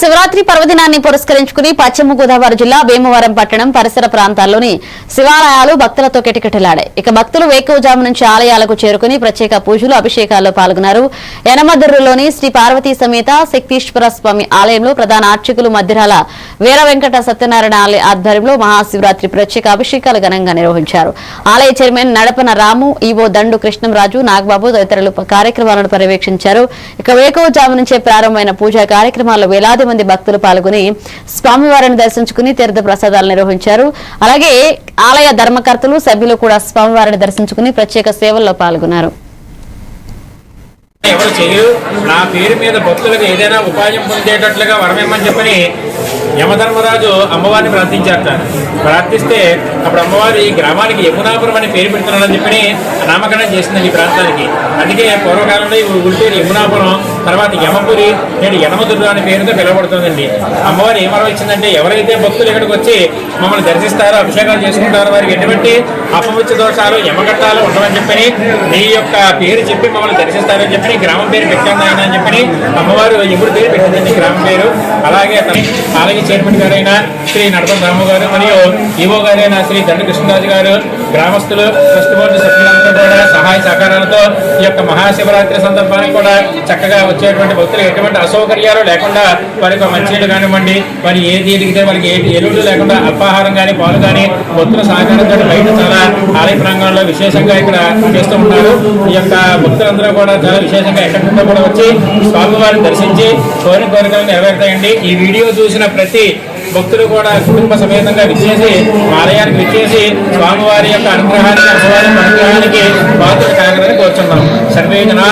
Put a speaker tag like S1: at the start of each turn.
S1: మహాశివరాత్రి పర్వదినాన్ని పురస్కరించుకుని పశ్చిమ గోదావరి జిల్లా భీమవరం పట్టణం పరిసర ప్రాంతాల్లోని శివాలయాలు భక్తులతో కిటకిటలాడాయి. ఇక భక్తులు వేకువజాము నుంచి ఆలయాలకు చేరుకుని ప్రత్యేక పూజలు అభిషేకాల్లో పాల్గొన్నారు. యనమదుర్రులోని శ్రీ పార్వతీ సమేత శక్తీశ్వర స్వామి ఆలయంలో ప్రధాన అర్చకులు మధ్యరాల వీర వెంకట సత్యనారాయణ ఆలయ ఆధ్వర్యంలో మహాశివరాత్రి ప్రత్యేక అభిషేకాలు ఘనంగా నిర్వహించారు. ఆలయ చైర్మన్ నడపన రాము, ఈవో దండు కృష్ణంరాజు, నాగబాబు తదితరులు కార్యక్రమాలను పర్యవేక్షించారు. ఇక వేకువజాము నుంచే ప్రారంభమైన పూజా కార్యక్రమాల్లో వేలాది మంది భక్తులు పాల్గొని స్వామివారిని దర్శించుకుని తీర్థ ప్రసాదాలు నిర్వహించారు. అలాగే ఆలయ ధర్మకర్తలు, సభ్యులు కూడా స్వామివారిని దర్శించుకుని ప్రత్యేక సేవల్లో పాల్గొన్నారు.
S2: ఎవరు చేయు నా పేరు మీద భక్తులకు ఏదైనా ఉపాయం పొందేటట్లుగా వరమేమని చెప్పని యమధర్మరాజు అమ్మవారిని ప్రార్థించారట. ప్రార్థిస్తే అప్పుడు అమ్మవారు ఈ గ్రామానికి యమునాపురం అని పేరు పెడుతున్నారని చెప్పని నామకరణం చేసింది ఈ ప్రాంతానికి. అందుకే పూర్వకాలంలో ఈ ఊరి పేరు యమునాపురం, తర్వాత యమపురి, నేడు యనమదుర్రు అనే పేరుతో పిలువబడుతుందండి. అమ్మవారు ఏమరవ ఇచ్చిందంటే ఎవరైతే భక్తులు ఇక్కడికి వచ్చి మమ్మల్ని దర్శిస్తారో, అభిషేకాలు చేసుకుంటారో వారికి ఎటువంటి అపవిత్ర దోషాలు, యమకట్టాలు ఉండవని చెప్పని నీ యొక్క పేరు చెప్పి మమ్మల్ని దర్శిస్తారని చెప్పి గ్రామం పేరు పెట్టాను ఆయన అని చెప్పని అమ్మవారు ఎప్పుడు పేరు పెట్టిందండి గ్రామం పేరు. అలాగే ఆలయ చైర్మన్ గారైన శ్రీ నడపన రాము గారు మరియు ఈవో గారైన శ్రీ దండు కృష్ణరాజు గారు, గ్రామస్తులు, ట్రస్ట్ బోర్డు సభ్యులంతా కూడా సహాయ సహకారాలతో ఈ యొక్క మహాశివరాత్రి సందర్భానికి కూడా చక్కగా వచ్చేటువంటి భక్తులు ఎటువంటి అసౌకర్యాలు లేకుండా వారికి మంచినీళ్ళు కానివ్వండి, వారి ఏది ఎదిగితే వారికి ఏ ఎరువులు లేకుండా అల్పాహారం కానీ పాలు కానీ భక్తుల సహకారంతో బయట చాలా ఆలయ ప్రాంగణంలో విశేషంగా ఇక్కడ చేస్తూ ఉంటారు. ఈ యొక్క భక్తులందరూ కూడా చాలా విశేషంగా ఎక్కడికో కూడా వచ్చి స్వామివారిని దర్శించి కోరికలు నెరవేరుతాయండి. ఈ వీడియో చూసిన ప్రతి భక్తులు కూడా కుటుంబ సమేతంగా విచ్చేసి ఆలయానికి విచ్చేసి స్వామివారి యొక్క అనుగ్రహానికి, అమ్మవారి అనుగ్రహానికి పాత్రలు కాగలని కోరుచున్నాం. సర్వే జనా